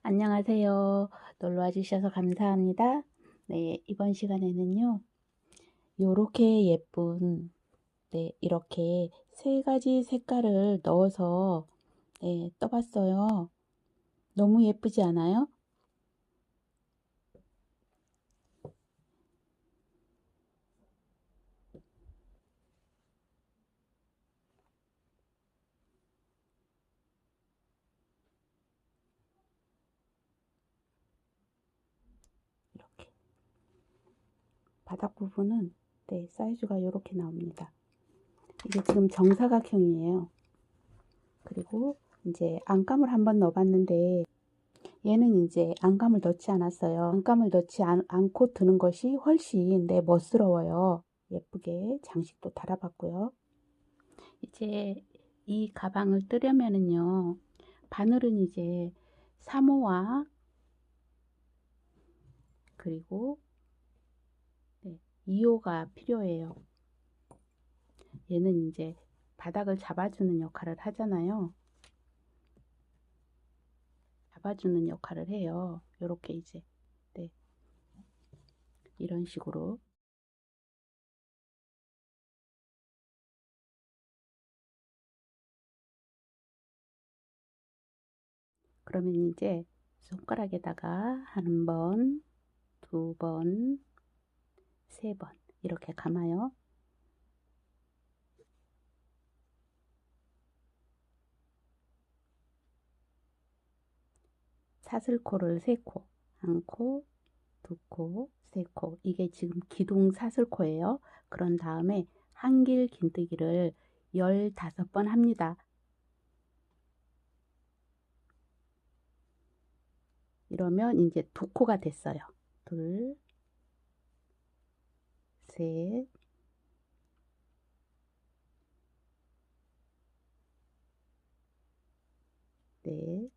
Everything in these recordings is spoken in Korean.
안녕하세요. 놀러와 주셔서 감사합니다. 네, 이번 시간에는요, 요렇게 예쁜, 네, 이렇게 세 가지 색깔을 넣어서, 네, 떠봤어요. 너무 예쁘지 않아요? 이렇게. 바닥 부분은, 네, 사이즈가 요렇게 나옵니다. 이게 지금 정사각형이에요. 그리고 이제 안감을 한번 넣어봤는데, 얘는 이제 안감을 넣지 않았어요. 안감을 넣지 않고 드는 것이 훨씬 멋스러워요. 예쁘게 장식도 달아봤고요. 이제 이 가방을 뜨려면은요, 바늘은 이제 3호와 그리고 2호가 필요해요. 얘는 이제 바닥을 잡아주는 역할을 하잖아요. 잡아주는 역할을 해요. 요렇게 이제, 네, 이런 식으로. 그러면 이제 손가락에다가 한 번, 두 번, 세 번 이렇게 감아요. 사슬코를 3코, 한 코, 두 코, 세 코. 이게 지금 기둥 사슬코예요. 그런 다음에 한길 긴뜨기를 15번 합니다. 이러면 이제 2코가 됐어요. 둘, 셋, 넷,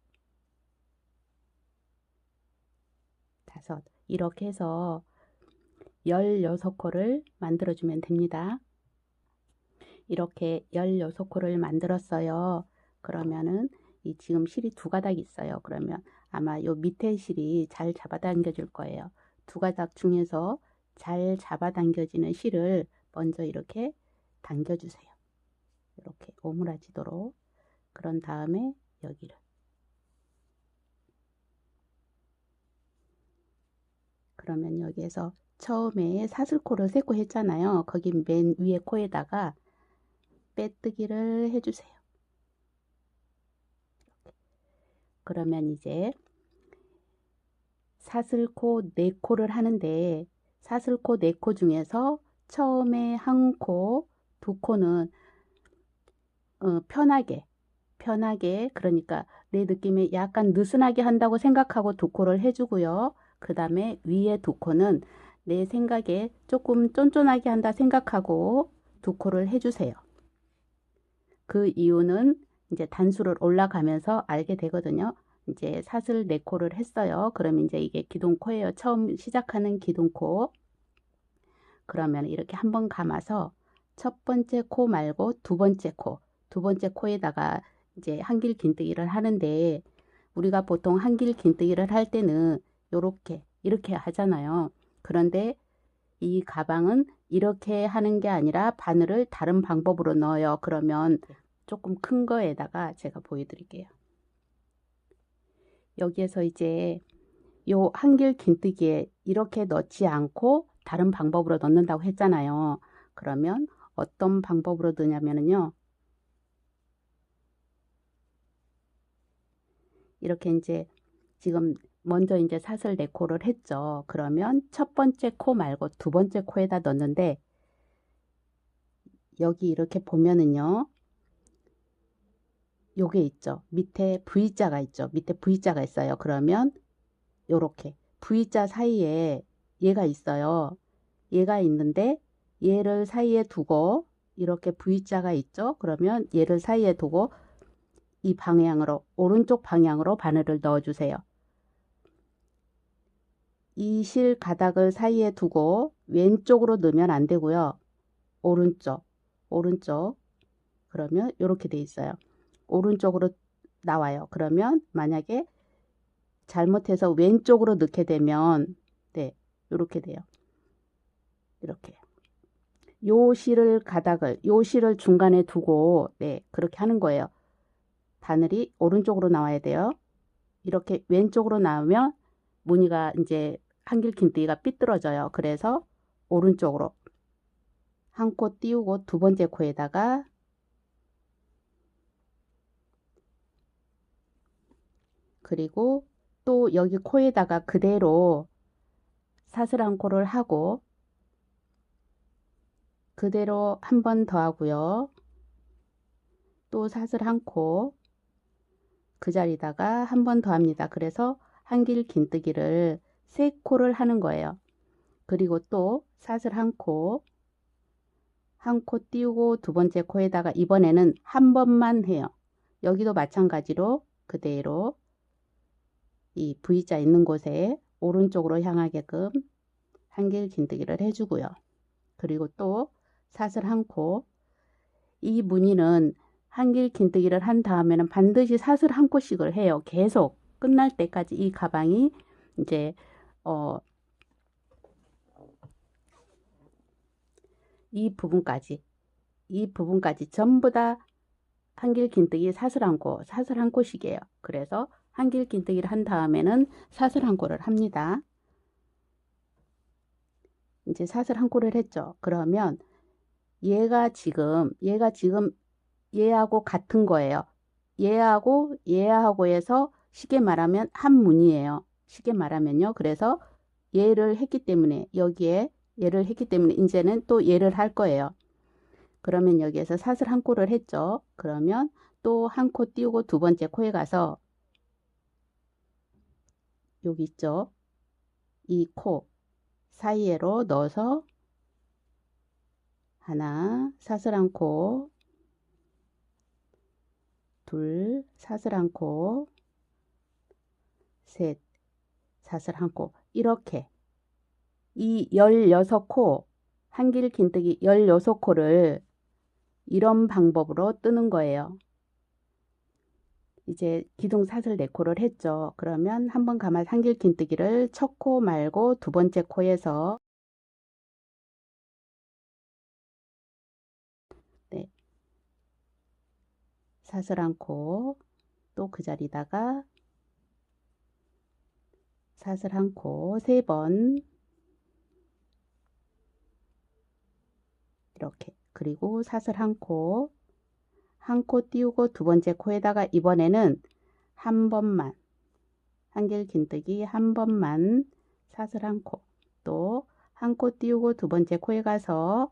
다섯. 이렇게 해서 16코를 만들어주면 됩니다. 이렇게 16코를 만들었어요. 그러면은 이 지금 실이 2가닥 있어요. 그러면 아마 요 밑에 실이 잘 잡아당겨 줄 거예요. 2가닥 중에서 잘 잡아당겨지는 실을 먼저 이렇게 당겨주세요. 이렇게 오므라지도록. 그런 다음에 여기를. 그러면 여기에서 처음에 사슬코를 3코 했잖아요. 거기 맨 위에 코에다가 빼뜨기를 해주세요. 그러면 이제 사슬코 4코를 하는데 사슬코 4코 중에서 처음에 1코, 2코는 편하게 그러니까 내 느낌에 약간 느슨하게 한다고 생각하고 2코를 해주고요. 그 다음에 위에 2코는 내 생각에 조금 쫀쫀하게 한다 생각하고 2코를 해주세요. 그 이유는 이제 단수를 올라가면서 알게 되거든요. 이제 사슬 4코를 했어요. 그럼 이제 이게 기둥코예요. 처음 시작하는 기둥코. 그러면 이렇게 한번 감아서 첫 번째 코 말고 두 번째 코에다가 이제 한길 긴뜨기를 하는데 우리가 보통 한길 긴뜨기를 할 때는 이렇게 하잖아요. 그런데 이 가방은 이렇게 하는 게 아니라 바늘을 다른 방법으로 넣어요. 그러면 조금 큰 거에다가 제가 보여드릴게요. 여기에서 이제 요 한길 긴뜨기에 이렇게 넣지 않고 다른 방법으로 넣는다고 했잖아요. 그러면 어떤 방법으로 넣냐면요. 이렇게 이제 지금 먼저 이제 사슬 4코를 했죠. 그러면 첫 번째 코 말고 두 번째 코에다 넣는데 여기 이렇게 보면은요. 요게 있죠. 밑에 V자가 있죠. 밑에 V자가 있어요. 그러면 요렇게 V자 사이에 얘가 있어요. 얘가 있는데 얘를 사이에 두고 이렇게 V자가 있죠. 그러면 얘를 사이에 두고 이 방향으로 오른쪽 방향으로 바늘을 넣어 주세요. 이 실 가닥을 사이에 두고 왼쪽으로 넣으면 안 되고요. 오른쪽 그러면 이렇게 돼 있어요. 오른쪽으로 나와요. 그러면 만약에 잘못해서 왼쪽으로 넣게 되면 네, 이렇게 돼요. 이렇게. 요 실을 중간에 두고 네, 그렇게 하는 거예요. 바늘이 오른쪽으로 나와야 돼요. 이렇게 왼쪽으로 나오면 무늬가 이제 한길 긴뜨기가 삐뚤어져요. 그래서 오른쪽으로 한 코 띄우고 두 번째 코에다가 그리고 또 여기 코에다가 그대로 사슬 한 코를 하고 그대로 한 번 더 하고요. 또 사슬 한 코 그 자리다가 한 번 더 합니다. 그래서 한길 긴뜨기를 3코를 하는 거예요. 그리고 또 사슬 한 코 띄우고 두 번째 코에다가 이번에는 한 번만 해요. 여기도 마찬가지로 그대로 이 V자 있는 곳에 오른쪽으로 향하게끔 한길 긴뜨기를 해주고요. 그리고 또 사슬 한 코, 이 무늬는 한길 긴뜨기를 한 다음에는 반드시 사슬 한 코씩을 해요. 계속 끝날 때까지 이 가방이 이제 이 부분까지 전부 다 한길 긴뜨기 사슬 한 코씩이에요. 그래서 한길 긴뜨기를 한 다음에는 사슬 한 코를 합니다. 이제 사슬 한 코를 했죠. 그러면 얘가 지금 얘하고 같은 거예요. 얘하고 해서 쉽게 말하면 한 무늬예요. 쉽게 말하면요. 그래서 얘를 했기 때문에 여기에 얘를 했기 때문에 이제는 또 얘를 할 거예요. 그러면 여기에서 사슬 한 코를 했죠. 그러면 또 한 코 띄우고 두 번째 코에 가서 여기 있죠. 이 코 사이에로 넣어서 하나 사슬 한 코, 둘 사슬 한 코, 셋 사슬 한 코, 이렇게 이 16코 한길 긴뜨기 16코를 이런 방법으로 뜨는 거예요. 이제 기둥 사슬 4코를 했죠. 그러면 한번 가만 한길 긴뜨기를 첫 코 말고 두 번째 코에서 네, 사슬 한 코, 또 그 자리다가 사슬 한 코 3번 이렇게, 그리고 사슬 한 코 띄우고 두 번째 코에다가 이번에는 한 번만 한길 긴뜨기 한 번만 사슬 한 코, 또 한 코 띄우고 두 번째 코에 가서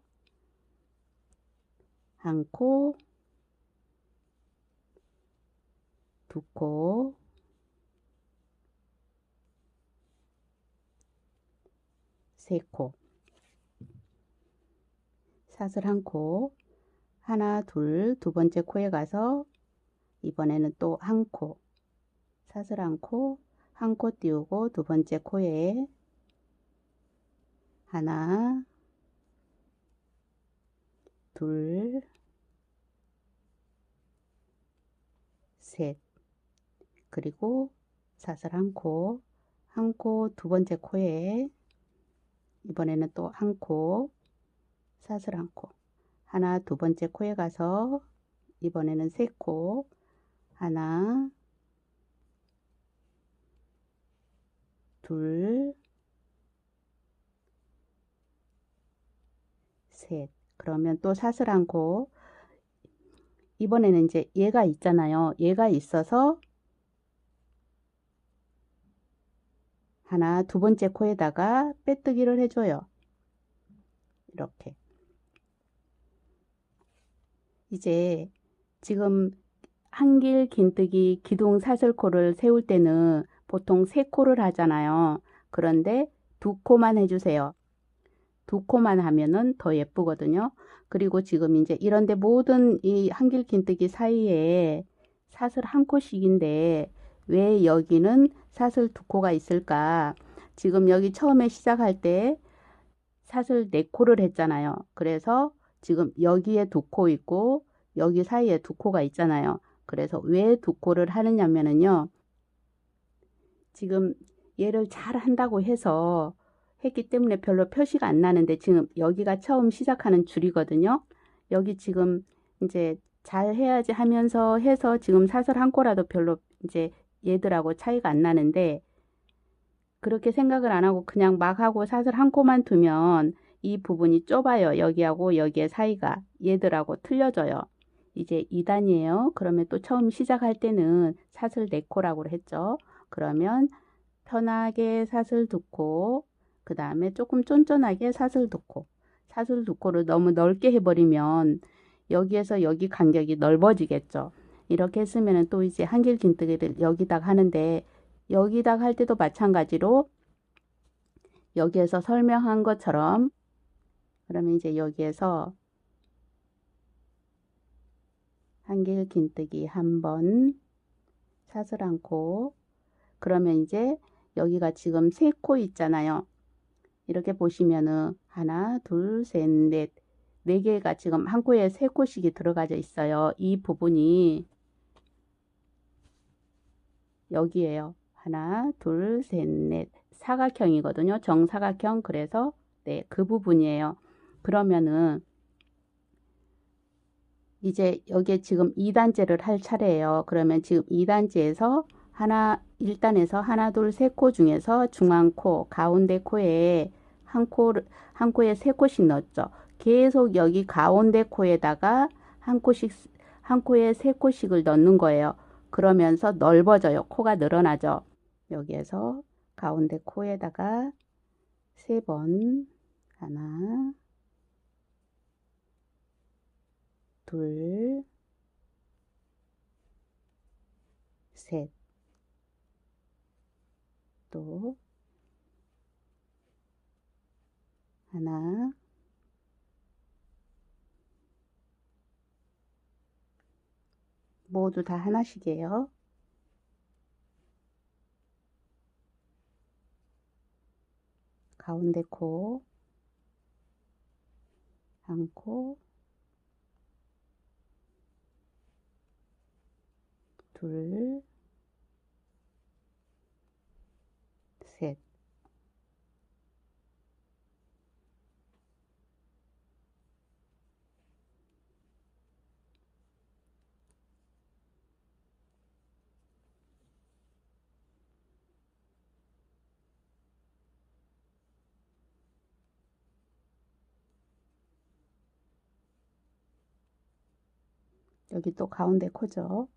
한 코, 두 코, 세 코, 사슬 한 코, 하나, 둘, 두 번째 코에 가서 이번에는 또 한 코, 사슬 한 코, 한 코 띄우고 두 번째 코에 하나, 둘, 셋, 그리고 사슬 한 코 두 번째 코에 이번에는 또 한 코, 사슬 한 코, 하나, 두 번째 코에 가서 이번에는 세 코, 하나, 둘, 셋. 그러면 또 사슬 한 코, 이번에는 이제 얘가 있잖아요. 얘가 있어서 하나, 두 번째 코에다가 빼뜨기를 해줘요. 이렇게. 이제 지금 한길 긴뜨기 기둥 사슬코를 세울 때는 보통 3코를 하잖아요. 그런데 2코만 해주세요. 2코만 하면은 더 예쁘거든요. 그리고 지금 이제 이런데 모든 이 한길 긴뜨기 사이에 사슬 한 코씩인데 왜 여기는 사슬 2코가 있을까? 지금 여기 처음에 시작할 때 사슬 4코를 했잖아요. 그래서 지금 여기에 2코 있고 여기 사이에 2코가 있잖아요. 그래서 왜 2코를 하느냐면요. 지금 얘를 잘 한다고 해서 했기 때문에 별로 표시가 안 나는데 지금 여기가 처음 시작하는 줄이거든요. 여기 지금 이제 잘 해야지 하면서 해서 지금 사슬 한 코라도 별로 이제 얘들하고 차이가 안 나는데 그렇게 생각을 안 하고 그냥 막 하고 사슬 한 코만 두면 이 부분이 좁아요. 여기하고 여기의 사이가 얘들하고 틀려져요. 이제 2단이에요. 그러면 또 처음 시작할 때는 사슬 4코라고 했죠. 그러면 편하게 사슬 2코, 그 다음에 조금 쫀쫀하게 사슬 2코. 사슬 2코를 너무 넓게 해버리면 여기에서 여기 간격이 넓어지겠죠. 이렇게 했으면 또 이제 한길 긴뜨기를 여기다가 하는데 여기다가 할 때도 마찬가지로 여기에서 설명한 것처럼 그러면 이제 여기에서 한길 긴뜨기 한 번 사슬 한 코, 그러면 이제 여기가 지금 3코 있잖아요. 이렇게 보시면은 하나, 둘, 셋, 넷, 4개가 지금 한 코에 3코씩이 들어가져 있어요. 이 부분이 여기에요. 하나, 둘, 셋, 넷. 사각형이거든요. 정사각형. 그래서 네, 그 부분이에요. 그러면은 이제 여기에 지금 2단째를 할 차례예요. 그러면 지금 2단째에서 1단에서 하나, 둘, 3코 중에서 중앙 코, 가운데 코에 한 코에 3코씩 넣었죠. 계속 여기 가운데 코에다가 한 코씩, 한 코에 3코씩을 넣는 거예요. 그러면서 넓어져요. 코가 늘어나죠. 여기에서 가운데 코에다가 3번, 하나, 둘, 셋, 또 하나, 모두 다 하나씩이에요. 가운데 코, 한 코, 둘, 셋. 여기 또 가운데 코죠.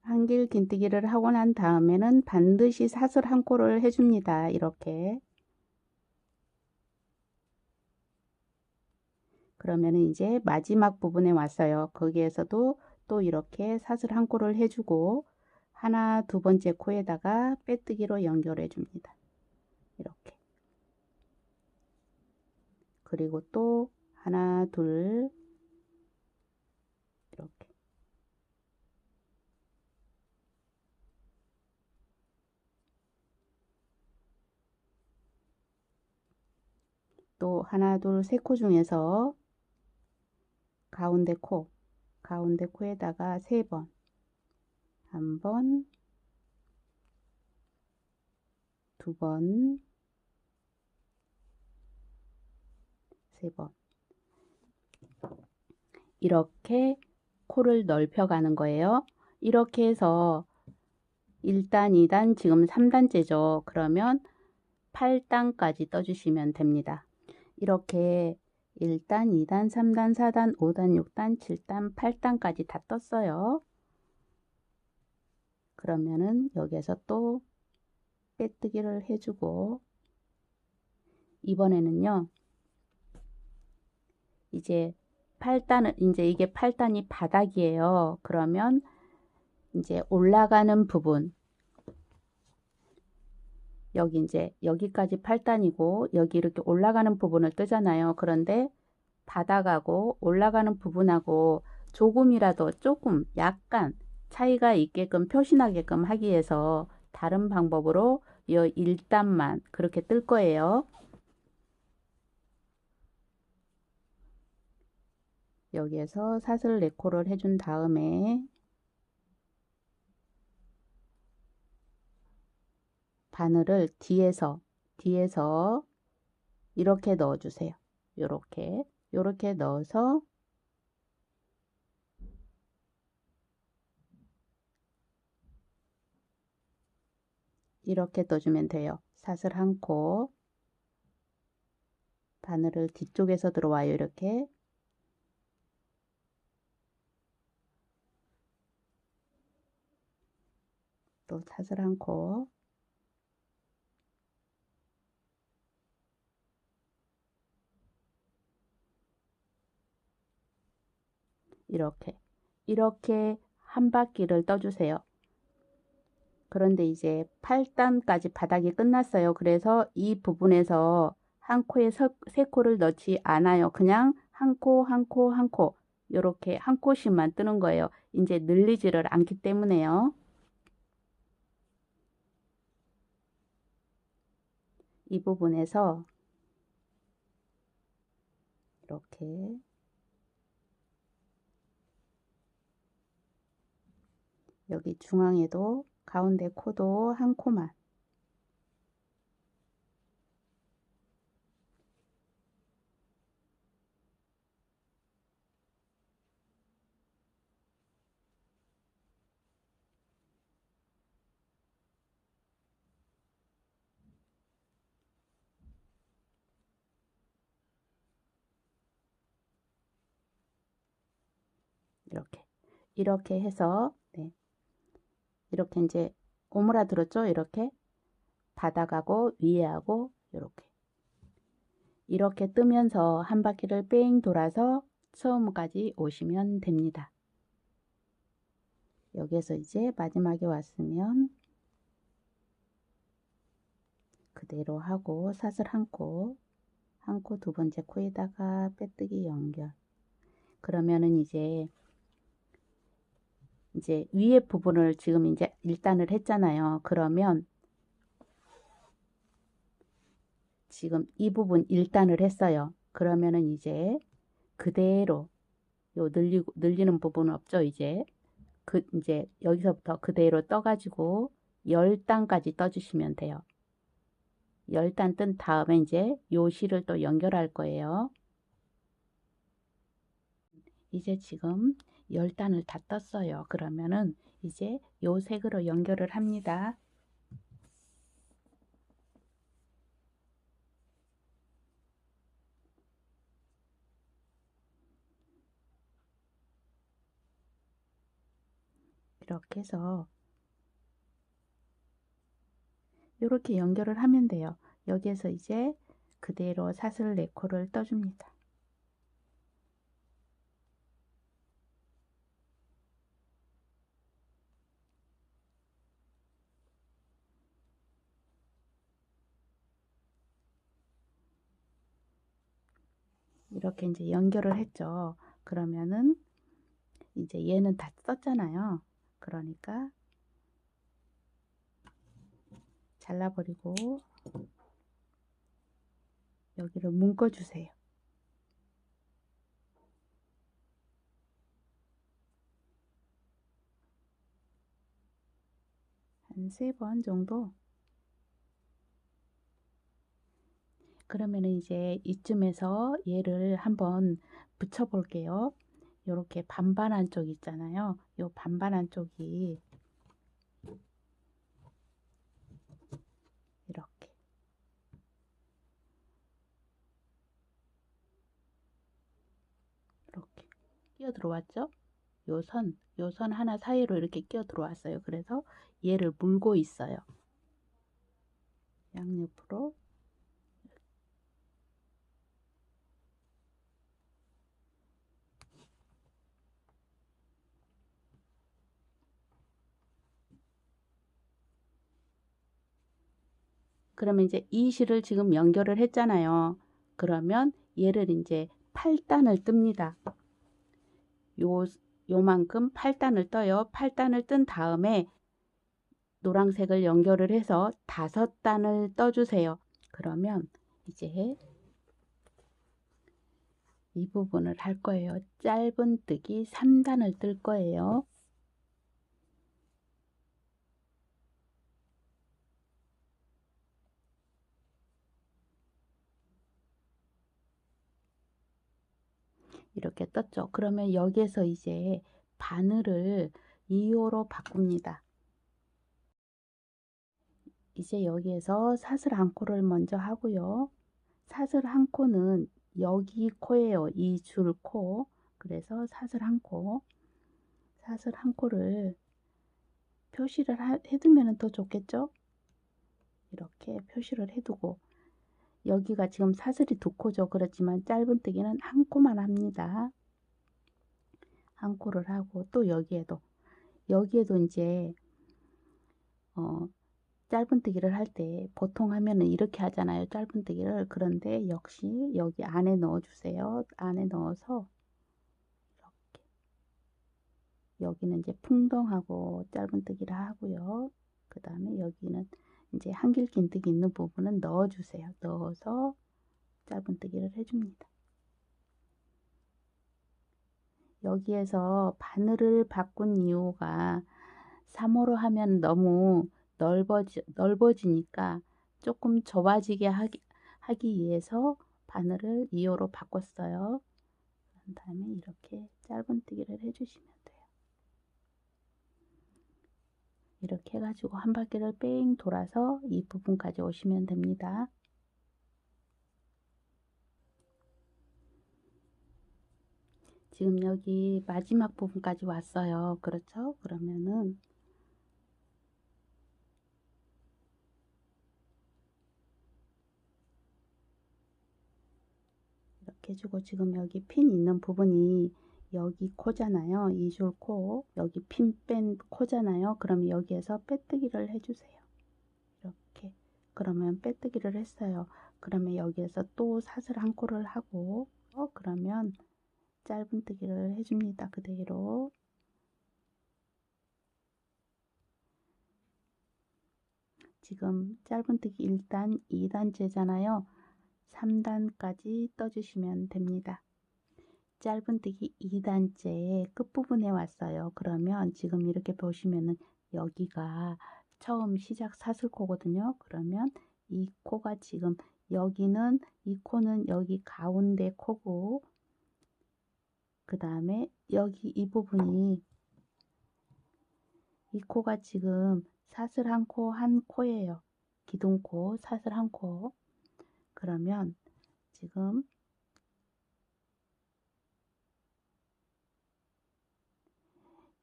한길 긴뜨기를 하고 난 다음에는 반드시 사슬 한 코를 해줍니다. 이렇게. 그러면은 이제 마지막 부분에 왔어요. 거기에서도 또 이렇게 사슬 한 코를 해주고 하나, 두 번째 코에다가 빼뜨기로 연결해 줍니다. 이렇게. 그리고 또 하나, 둘, 이렇게. 또 하나, 둘, 3코 중에서 가운데 코에다가 3번, 한 번, 2번, 3번. 이렇게 코를 넓혀가는 거예요. 이렇게 해서 1단, 2단, 지금 3단째죠. 그러면 8단까지 떠주시면 됩니다. 이렇게 1단, 2단, 3단, 4단, 5단, 6단, 7단, 8단까지 다 떴어요. 그러면은 여기에서 또 빼뜨기를 해주고 이번에는요. 이제 8단은 이제 이게 8단이 바닥이에요. 그러면 이제 올라가는 부분 여기 이제 여기까지 8단이고 여기 이렇게 올라가는 부분을 뜨잖아요. 그런데 바닥하고 올라가는 부분하고 조금이라도 조금 약간 차이가 있게끔 표시나게끔 하기 위해서 다른 방법으로 이 1단만 그렇게 뜰 거예요. 여기에서 사슬 4코를 해준 다음에 바늘을 뒤에서 이렇게 넣어주세요. 요렇게 넣어서 이렇게 떠주면 돼요. 사슬 1코 바늘을 뒤쪽에서 들어와요. 이렇게 또 사슬 1코 이렇게 한 바퀴를 떠주세요. 그런데 이제 8단까지 바닥이 끝났어요. 그래서 이 부분에서 한 코에 3코를 넣지 않아요. 그냥 한 코, 한 코, 한 코 이렇게 한 코씩만 뜨는 거예요. 이제 늘리지를 않기 때문에요. 이 부분에서 이렇게 여기 중앙에도 가운데 코도 한 코만 이렇게 해서 네. 이렇게 이제 오므라들었죠. 이렇게 바닥하고 위에하고 이렇게 뜨면서 한 바퀴를 뺑 돌아서 처음까지 오시면 됩니다. 여기에서 이제 마지막에 왔으면 그대로 하고 사슬 한 코 두 번째 코에다가 빼뜨기 연결. 그러면은 이제 위에 부분을 지금 이제 1단을 했잖아요. 그러면 지금 이 부분 1단을 했어요. 그러면은 이제 그대로 요 늘리는 부분 없죠. 이제 여기서부터 그대로 떠가지고 10단까지 떠주시면 돼요. 10단 뜬 다음에 이제 요 실을 또 연결할 거예요. 이제 지금 10단을 다 떴어요. 그러면은 이제 요 색으로 연결을 합니다. 이렇게 해서 이렇게 연결을 하면 돼요. 여기에서 이제 그대로 사슬 4코를 떠줍니다. 이렇게 이제 연결을 했죠. 그러면은 이제 얘는 다 썼잖아요. 그러니까 잘라버리고 여기를 묶어 주세요. 한 3번 정도. 그러면은 이제 이쯤에서 얘를 한번 붙여 볼게요. 요렇게 반반 한쪽 있잖아요. 요 반반 한쪽이 이렇게 끼어 들어왔죠? 요 선 하나 사이로 이렇게 끼어 들어왔어요. 그래서 얘를 물고 있어요. 양옆으로 그러면 이제 이 실을 지금 연결을 했잖아요. 그러면 얘를 이제 8단을 뜹니다. 요만큼 8단을 떠요. 8단을 뜬 다음에 노란색을 연결을 해서 5단을 떠주세요. 그러면 이제 이 부분을 할 거예요. 짧은뜨기 3단을 뜰 거예요. 이렇게 떴죠. 그러면 여기에서 이제 바늘을 2호로 바꿉니다. 이제 여기에서 사슬 한 코를 먼저 하고요. 사슬 한 코는 여기 코예요. 이 줄 코. 그래서 사슬 한 코. 사슬 한 코를 표시를 해두면 더 좋겠죠? 이렇게 표시를 해두고 여기가 지금 사슬이 2코죠. 그렇지만 짧은뜨기는 한 코만 합니다. 한 코를 하고 또 여기에도 이제 짧은뜨기를 할 때 보통 하면은 이렇게 하잖아요. 짧은뜨기를. 그런데 역시 여기 안에 넣어 주세요. 안에 넣어서 이렇게 여기는 이제 풍덩하고 짧은뜨기를 하고요. 그 다음에 여기는 이제 한길긴뜨기 있는 부분은 넣어 주세요. 넣어서 짧은뜨기를 해줍니다. 여기에서 바늘을 바꾼 이유가 3호로 하면 너무 넓어지니까 조금 좁아지게 하기 위해서 바늘을 2호로 바꿨어요. 그 다음에 이렇게 짧은뜨기를 해주시면 돼요. 이렇게 해가지고 한 바퀴를 뺑 돌아서 이 부분까지 오시면 됩니다. 지금 여기 마지막 부분까지 왔어요. 그렇죠? 그러면은 이렇게 해주고 지금 여기 핀 있는 부분이 여기 코잖아요. 이 줄 코, 여기 핀 뺀 코잖아요. 그러면 여기에서 빼뜨기를 해주세요. 이렇게. 그러면 빼뜨기를 했어요. 그러면 여기에서 또 사슬 한 코를 하고 그러면 짧은뜨기를 해줍니다. 그대로. 지금 짧은뜨기 1단, 2단째잖아요. 3단까지 떠주시면 됩니다. 짧은뜨기 2단째 끝부분에 왔어요. 그러면 지금 이렇게 보시면은 여기가 처음 시작 사슬코거든요. 그러면 이 코가 지금 여기는 이 코는 여기 가운데 코고 그 다음에 여기 이 부분이 이 코가 지금 사슬 한 코 한 코예요. 기둥코 사슬 한 코. 그러면 지금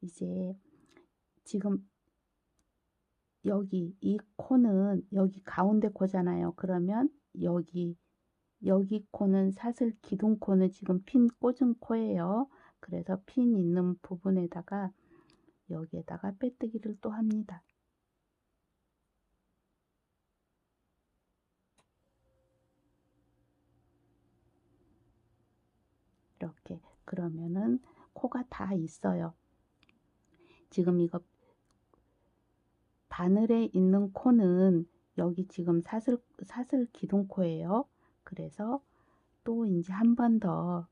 이제 지금 여기 이 코는 여기 가운데 코잖아요. 그러면 여기 코는 사슬 기둥 코는 지금 핀 꽂은 코예요. 그래서 핀 있는 부분에다가 여기에다가 빼뜨기를 또 합니다. 이렇게 그러면은 코가 다 있어요. 지금 이거 바늘에 있는 코는 여기 지금 사슬 기둥코예요. 그래서 또 이제 한 번 더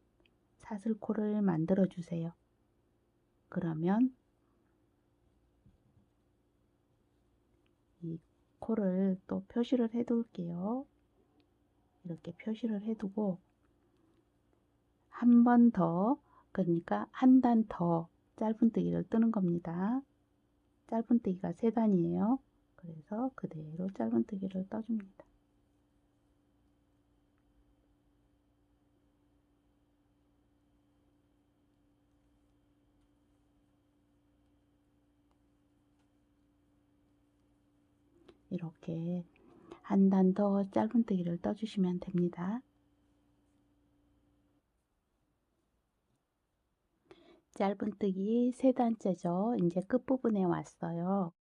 사슬코를 만들어 주세요. 그러면 이 코를 또 표시를 해 둘게요. 이렇게 표시를 해 두고 한 번 더, 그러니까 한 단 더 짧은뜨기를 뜨는 겁니다. 짧은뜨기가 3단이에요. 그래서 그대로 짧은뜨기를 떠줍니다. 이렇게 한 단 더 짧은뜨기를 떠주시면 됩니다. 짧은뜨기 3단째죠. 이제 끝부분에 왔어요.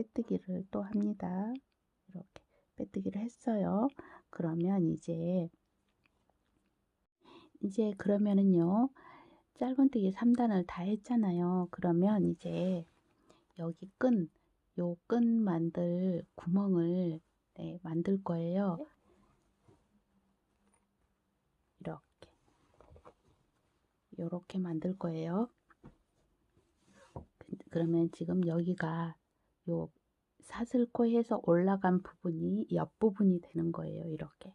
빼뜨기를 또 합니다. 이렇게 빼뜨기를 했어요. 그러면 이제 그러면은요, 짧은뜨기 3단을 다 했잖아요. 그러면 이제 여기 요 끈 만들 구멍을 만들 거예요. 이렇게 만들 거예요. 그러면 지금 여기가 요 사슬코에서 올라간 부분이 옆부분이 되는 거예요. 이렇게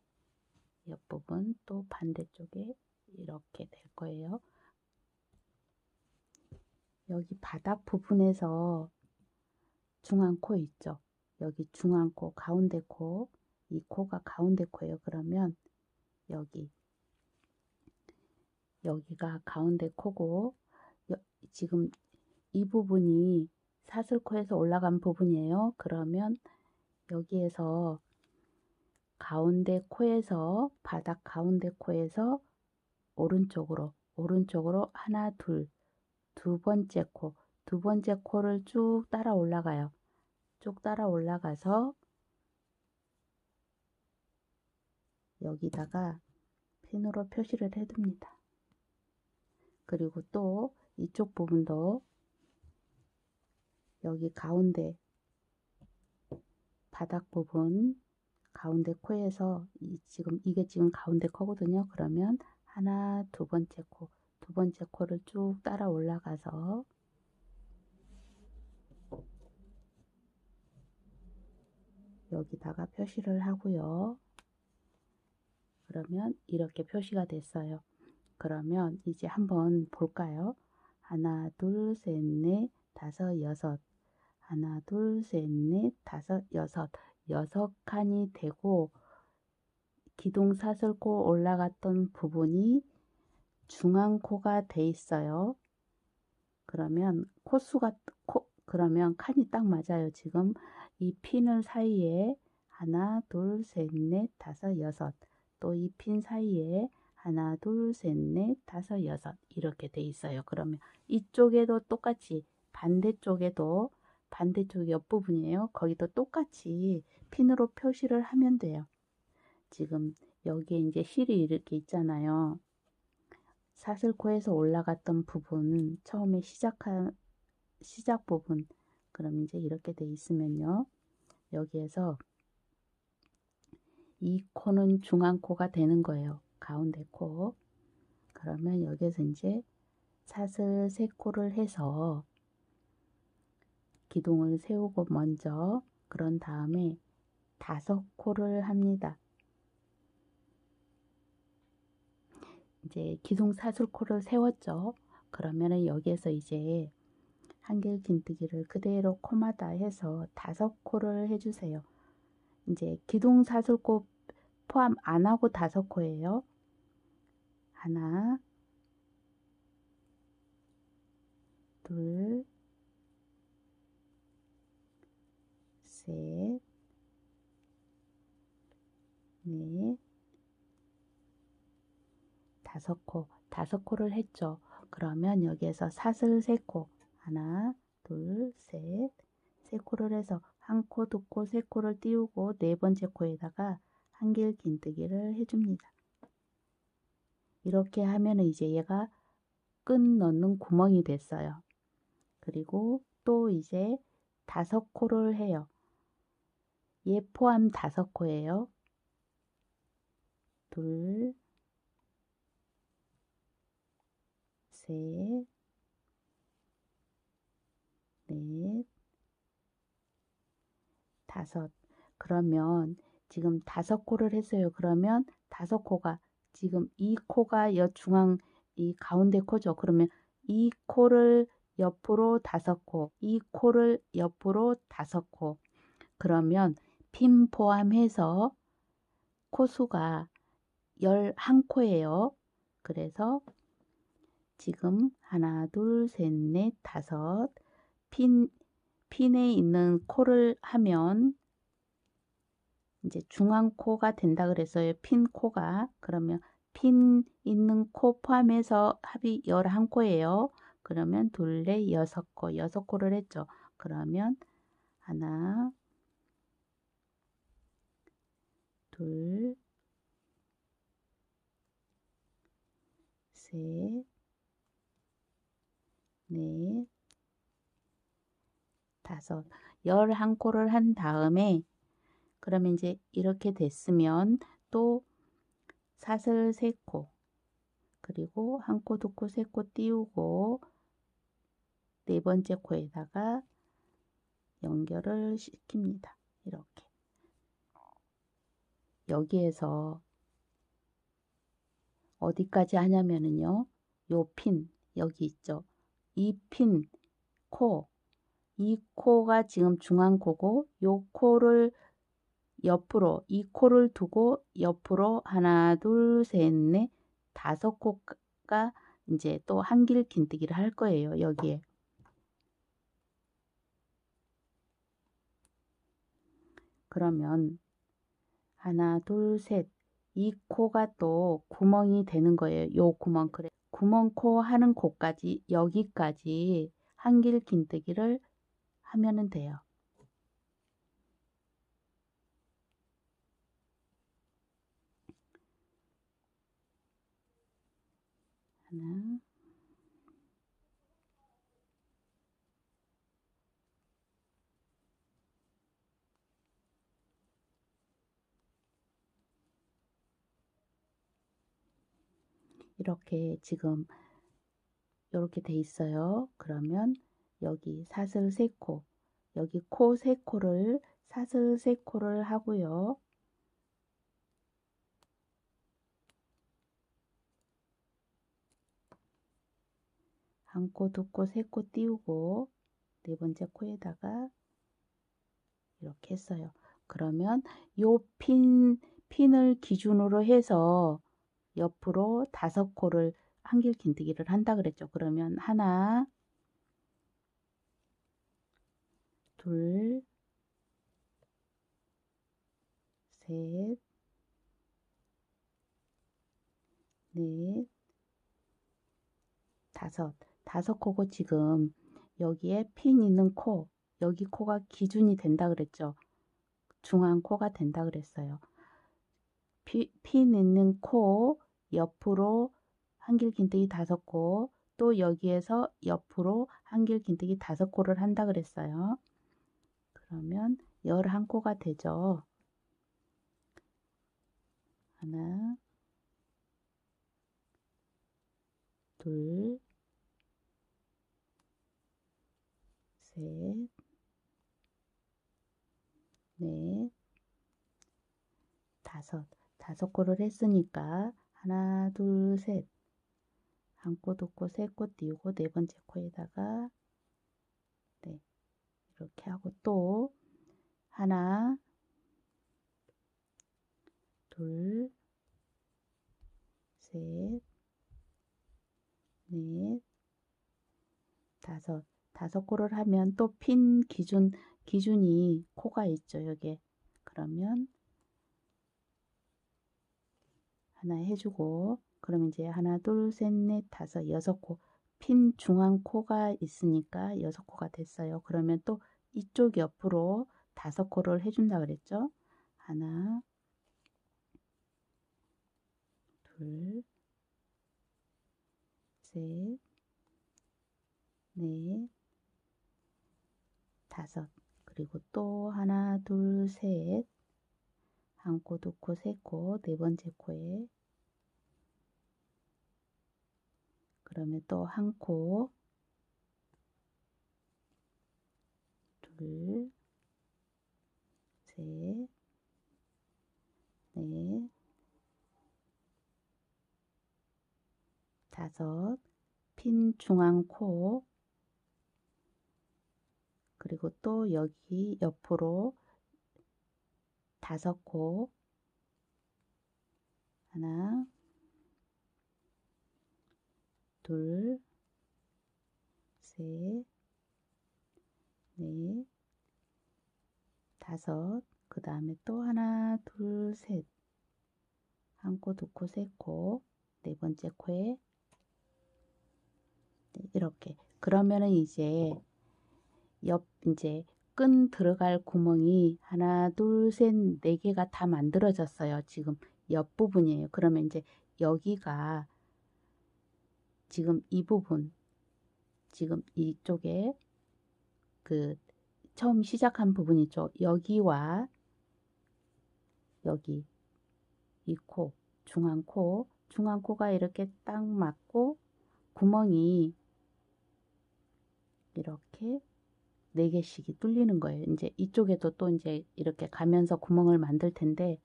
옆부분, 또 반대쪽에 이렇게 될 거예요. 여기 바닥 부분에서 중앙 코 있죠. 여기 중앙 코, 가운데 코, 이 코가 가운데 코예요. 그러면 여기가 가운데 코고, 지금 이 부분이 사슬코에서 올라간 부분이에요. 그러면 여기에서 가운데 코에서, 바닥 가운데 코에서 오른쪽으로 하나, 두 번째 코를 쭉 따라 올라가요. 쭉 따라 올라가서 여기다가 펜으로 표시를 해둡니다. 그리고 또 이쪽 부분도 여기 가운데 바닥 부분 가운데 코에서 이게 지금 가운데 코거든요. 그러면 하나, 두 번째 코를 쭉 따라 올라가서 여기다가 표시를 하고요. 그러면 이렇게 표시가 됐어요. 그러면 이제 한번 볼까요? 하나, 둘, 셋, 넷, 다섯, 여섯. 하나, 둘, 셋, 넷, 다섯, 여섯. 6칸이 되고, 기둥사슬코 올라갔던 부분이 중앙코가 돼 있어요. 그러면 그러면 칸이 딱 맞아요. 지금 이 핀을 사이에 하나, 둘, 셋, 넷, 다섯, 여섯. 또 이 핀 사이에 하나, 둘, 셋, 넷, 다섯, 여섯. 이렇게 돼 있어요. 그러면 이쪽에도 똑같이 반대쪽 옆부분이에요. 거기도 똑같이 핀으로 표시를 하면 돼요. 지금 여기에 이제 실이 이렇게 있잖아요. 사슬코에서 올라갔던 부분, 처음에 시작 부분. 그럼 이제 이렇게 돼 있으면요. 여기에서 이 코는 중앙 코가 되는 거예요. 가운데 코. 그러면 여기에서 이제 사슬 3코를 해서 기둥을 세우고 먼저, 그런 다음에 5코를 합니다. 이제 기둥 사슬코를 세웠죠. 그러면은 여기에서 이제 한길긴뜨기를 그대로 코마다 해서 5코를 해주세요. 이제 기둥 사슬코 포함 안 하고 5코예요. 하나, 둘, 셋, 넷, 5코. 5코를 했죠. 그러면 여기에서 사슬 3코. 하나, 둘, 셋, 3코를 해서 1코, 2코, 3코를 띄우고 4번째 코에다가 한길긴뜨기를 해줍니다. 이렇게 하면 이제 얘가 끈 넣는 구멍이 됐어요. 그리고 또 이제 5코를 해요. 얘 포함 5코예요. 둘, 셋, 넷, 5. 그러면 지금 5코를 했어요. 그러면 5코가 지금 이 코가 이 가운데 코죠. 그러면 이 코를 옆으로 5코, 이 코를 옆으로 5코. 그러면 핀 포함해서 코수가 11코예요. 그래서 지금 하나, 둘, 셋, 넷, 5. 핀에 있는 코를 하면 이제 중앙코가 된다 그랬어요. 핀 코가. 그러면 핀 있는 코 포함해서 합이 11코예요. 그러면 둘, 넷, 6코. 6코를 했죠. 그러면 하나, 둘, 셋, 넷, 다섯. 11코를 한 다음에 그러면 이제 이렇게 됐으면 또 사슬 3코 그리고 1코, 2코, 3코 띄우고 네 번째 코에다가 연결을 시킵니다. 이렇게. 여기에서 어디까지 하냐면은요. 요 핀, 여기 있죠. 이 핀, 코. 이 코가 지금 중앙코고 요 코를 옆으로 이 코를 두고 옆으로 하나, 둘, 셋, 넷, 5코가 이제 또 한길 긴뜨기를 할 거예요. 여기에. 그러면 하나, 둘, 셋. 이 코가 또 구멍이 되는 거예요. 요 구멍. 그래. 구멍코 하는 코까지 여기까지 한길 긴뜨기를 하면은 돼요. 하나, 이렇게 지금 이렇게 돼 있어요. 그러면 여기 사슬 3코, 여기 코 3코를 사슬 3코를 하고요. 한 코, 2코, 3코 띄우고 네 번째 코에다가 이렇게 했어요. 그러면 요 핀을 기준으로 해서 옆으로 5코를 한길 긴뜨기를 한다 그랬죠. 그러면 하나, 둘, 셋, 넷, 다섯 코고 지금 여기에 핀 있는 코, 여기 코가 기준이 된다 그랬죠. 중앙 코가 된다 그랬어요. 핀 있는 코 옆으로 한길 긴뜨기 5코, 또 여기에서 옆으로 한길 긴뜨기 5코를 한다 그랬어요. 그러면 11코가 되죠. 하나, 둘, 셋, 넷, 다섯 코를 했으니까 하나, 둘, 셋, 한 코, 2코, 3코 띄우고 네 번째 코에다가 네, 이렇게 하고 또 하나, 둘, 셋, 넷, 다섯 코를 하면 또 핀 기준이 코가 있죠, 여기에. 그러면 하나 해주고, 그럼 이제 하나, 둘, 셋, 넷, 다섯, 6코. 핀 중앙 코가 있으니까 6코가 됐어요. 그러면 또 이쪽 옆으로 5코를 해준다 그랬죠. 하나, 둘, 셋, 넷, 다섯. 그리고 또 하나, 둘, 셋, 한 코, 2코, 3코, 네 번째 코에 그러면 또 한 코, 둘, 셋, 넷, 다섯, 핀 중앙 코, 그리고 또 여기 옆으로 5코, 하나, 둘, 셋, 넷, 다섯, 그 다음에 또 하나, 둘, 셋, 한 코, 2코, 3코, 네 번째 코에 네, 이렇게. 그러면은 이제 이제 끈 들어갈 구멍이 하나, 둘, 셋, 네 개가 다 만들어졌어요. 지금 옆부분이에요. 그러면 이제 여기가 지금 이 부분, 지금 이쪽에 그 처음 시작한 부분이죠. 여기와 여기 이 코, 중앙코가 이렇게 딱 맞고 구멍이 이렇게 4개씩이 뚫리는 거예요. 이제 이쪽에도 또 이제 이렇게 가면서 구멍을 만들 텐데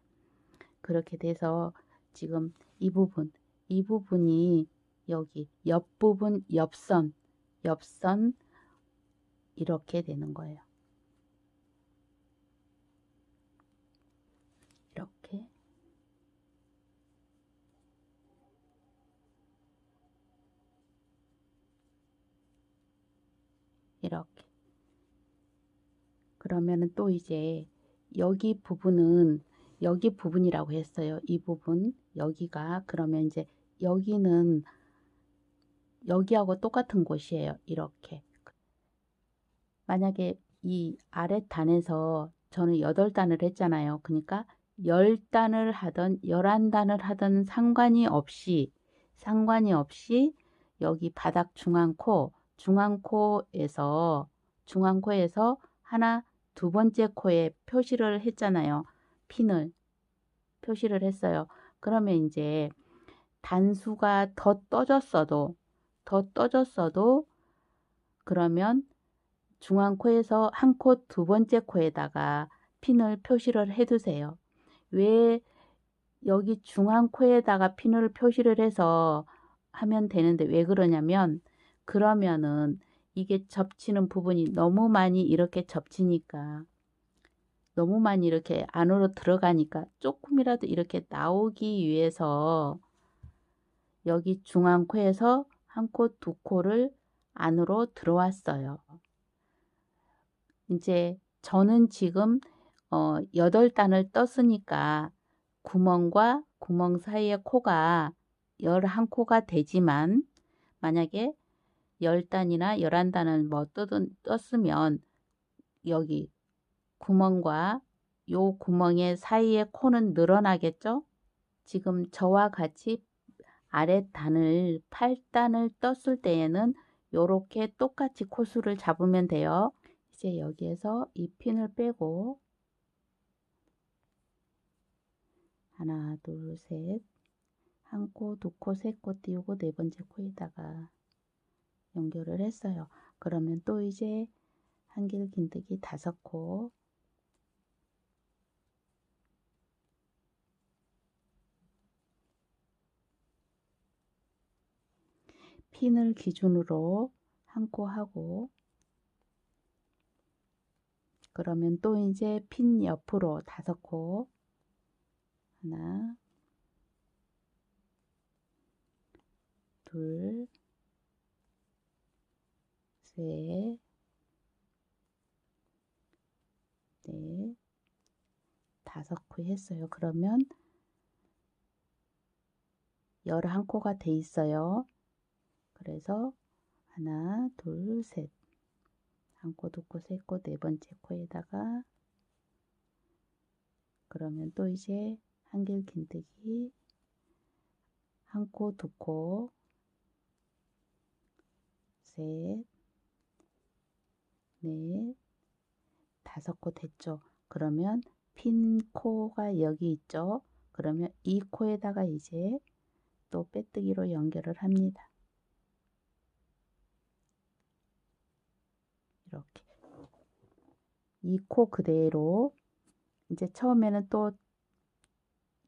그렇게 돼서 지금 이 부분이 여기 옆부분 옆선 이렇게 되는 거예요. 이렇게 이렇게 그러면은 또 이제 여기 부분이라고 했어요. 이 부분 여기가 그러면 이제 여기는 여기하고 똑같은 곳이에요. 이렇게 만약에 이 아래 단에서 저는 8단을 했잖아요. 그러니까 10단을 하던 11단을 하던 상관이 없이 여기 바닥 중앙코에서 하나 두 번째 코에 표시를 했잖아요. 핀을 표시를 했어요. 그러면 이제 단수가 더 떠졌어도 그러면 중앙코에서 한 코 두 번째 코에다가 핀을 표시를 해 두세요. 왜 여기 중앙코에다가 핀을 표시를 해서 하면 되는데 왜 그러냐면 그러면은 이게 접치는 부분이 너무 많이 이렇게 접치니까 너무 많이 이렇게 안으로 들어가니까 조금이라도 이렇게 나오기 위해서 여기 중앙코에서 한 코, 두 코를 안으로 들어왔어요. 이제 저는 지금 8단을 떴으니까 구멍과 구멍 사이에 코가 11코가 되지만 만약에 10단이나 11단을 뭐 떴으면 여기 구멍과 요 구멍의 사이에 코는 늘어나겠죠? 지금 저와 같이 아래 단을 8단을 떴을 때에는 요렇게 똑같이 코수를 잡으면 돼요. 이제 여기에서 이 핀을 빼고 하나, 둘, 셋, 한 코, 두 코, 세 코 띄우고 네 번째 코에다가 연결을 했어요. 그러면 또 이제 한길 긴뜨기 5코 핀을 기준으로 한 코 하고 그러면 또 이제 핀 옆으로 5코 하나 둘 셋 넷 5코 했어요. 그러면 11코가 돼 있어요. 그래서 하나 둘 셋 한 코, 두 코, 세 코, 네 번째 코에다가 그러면 또 이제 한길 긴뜨기 한 코, 두 코, 셋, 넷, 5코 됐죠. 그러면 핀 코가 여기 있죠. 그러면 이 코에다가 이제 또 빼뜨기로 연결을 합니다. 이렇게 이 코 그대로 이제 처음에는 또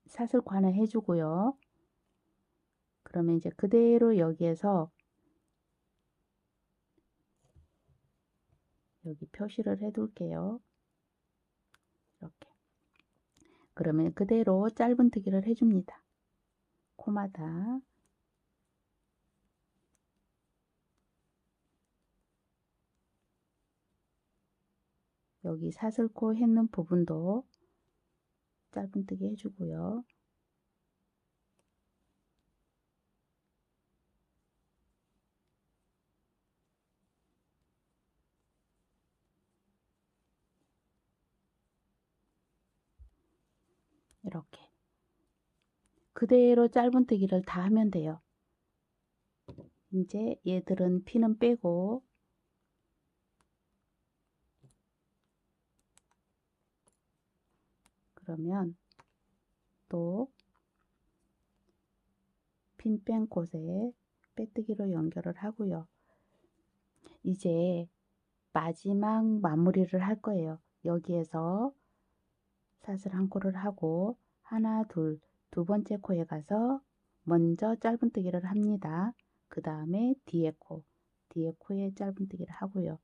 사슬코 하나 해주고요. 그러면 이제 그대로 여기에서 여기 표시를 해 둘게요. 이렇게 그러면 그대로 짧은뜨기를 해줍니다. 코마다 여기 사슬코 했는 부분도 짧은뜨기 해주고요. 이렇게 그대로 짧은뜨기를 다 하면 돼요. 이제 얘들은 피는 빼고 그러면 또 핀 뺀 곳에 빼뜨기로 연결을 하고요. 이제 마지막 마무리를 할 거예요. 여기에서 사슬 한 코를 하고 하나 두 번째 코에 가서 먼저 짧은뜨기를 합니다. 그 다음에 뒤에 코에 짧은뜨기를 하고요.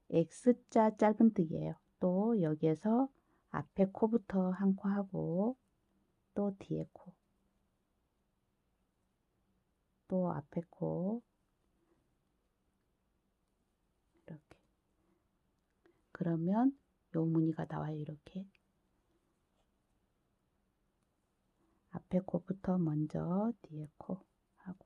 X자 짧은뜨기예요. 또 여기에서 앞에 코부터 한 코 하고 또 뒤에 코, 또 앞에 코 이렇게. 그러면 요 무늬가 나와요. 이렇게 앞에 코부터 먼저 뒤에 코 하고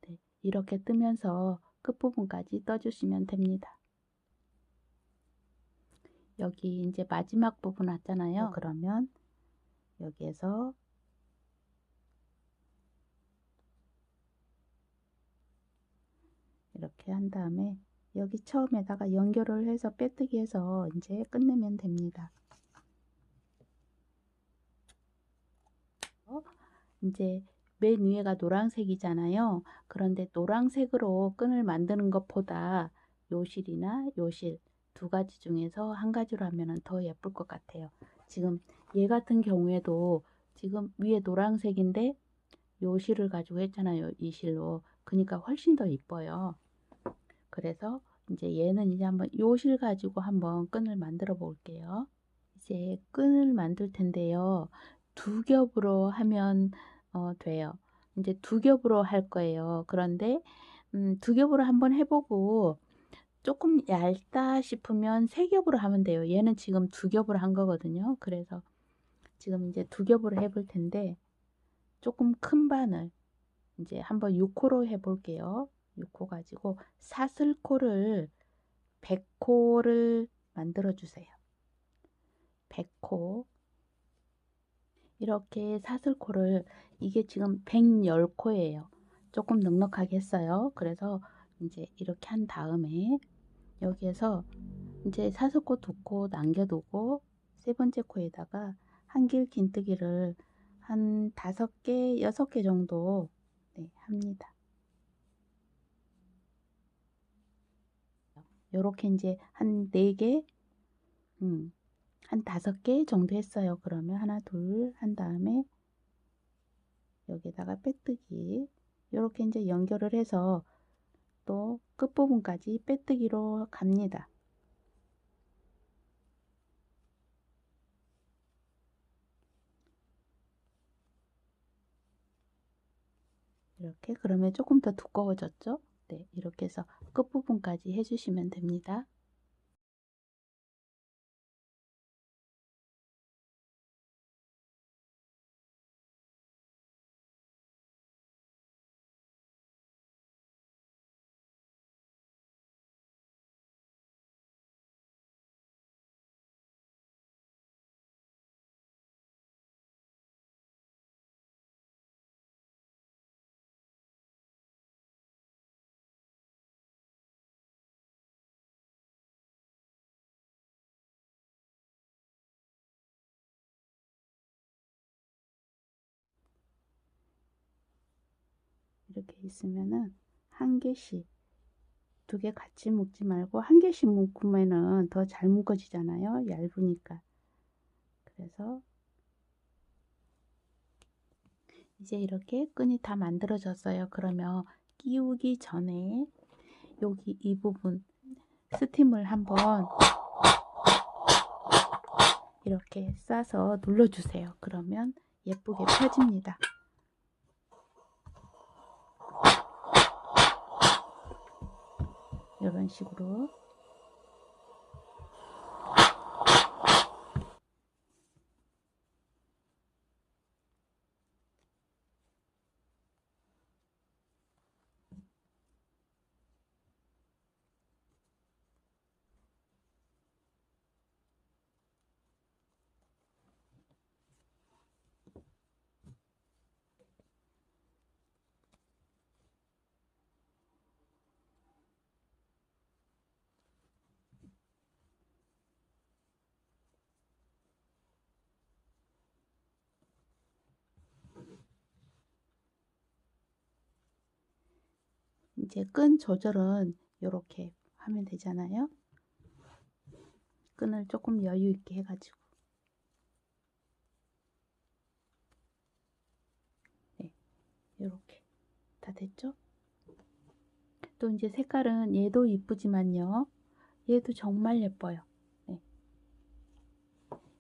네, 이렇게 뜨면서 끝부분까지 떠주시면 됩니다. 여기 이제 마지막 부분 왔잖아요. 그러면 여기에서 이렇게 한 다음에 여기 처음에다가 연결을 해서 빼뜨기 해서 이제 끝내면 됩니다. 이제 맨 위에가 노란색이잖아요. 그런데 노란색으로 끈을 만드는 것보다 요실이나 요실 두 가지 중에서 한 가지로 하면 더 예쁠 것 같아요. 지금 얘 같은 경우에도 지금 위에 노란색인데 요실을 가지고 했잖아요. 이 실로. 그러니까 훨씬 더 이뻐요. 그래서 이제 얘는 이제 한번 요실 가지고 한번 끈을 만들어 볼게요. 이제 끈을 만들 텐데요. 두 겹으로 하면 돼요. 이제 두 겹으로 할 거예요. 그런데 두 겹으로 한번 해보고 조금 얇다 싶으면 세 겹으로 하면 돼요. 얘는 지금 두 겹으로 한 거거든요. 그래서 지금 이제 두 겹으로 해볼 텐데 조금 큰 바늘 이제 한번 6코로 해볼게요. 6코 가지고 사슬코를 100코를 만들어 주세요. 100코 이렇게 사슬코를 이게 지금 110코예요. 조금 넉넉하게 했어요. 그래서 이제 이렇게 한 다음에 여기에서 이제 사슬코 2코 남겨두고 세 번째 코에다가 한길 긴뜨기를 한 5개, 6개 정도 네, 합니다. 요렇게 이제 한 4개, 한 5개 정도 했어요. 그러면 하나, 둘 한 다음에 여기다가 빼뜨기 이렇게 이제 연결을 해서 또 끝부분까지 빼뜨기로 갑니다. 이렇게 그러면 조금 더 두꺼워졌죠? 네, 이렇게 해서 끝부분까지 해주시면 됩니다. 이렇게 있으면은 한 개씩 2개 같이 묶지 말고 한 개씩 묶으면은 더 잘 묶어지잖아요. 얇으니까. 그래서 이제 이렇게 끈이 다 만들어졌어요. 그러면 끼우기 전에 여기 이 부분 스팀을 한번 이렇게 싸서 눌러주세요. 그러면 예쁘게 펴집니다. 이런 식으로 이제 끈 조절은 이렇게 하면 되잖아요. 끈을 조금 여유 있게 해가지고. 네, 이렇게 다 됐죠? 또 이제 색깔은 얘도 이쁘지만요. 얘도 정말 예뻐요. 네.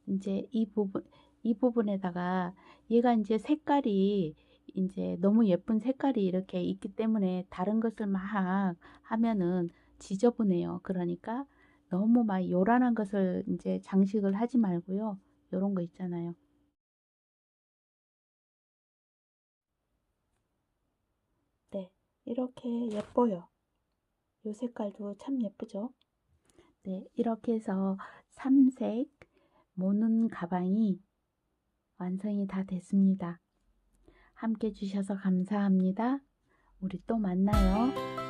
이제 이 부분에다가 얘가 이제 색깔이 이제 너무 예쁜 색깔이 이렇게 있기 때문에 다른 것을 막 하면은 지저분해요. 그러니까 너무 막 요란한 것을 이제 장식을 하지 말고요. 요런 거 있잖아요. 네, 이렇게 예뻐요. 요 색깔도 참 예쁘죠? 네, 이렇게 해서 삼색 모눈 가방이 완성이 다 됐습니다. 함께 해주셔서 감사합니다. 우리 또 만나요.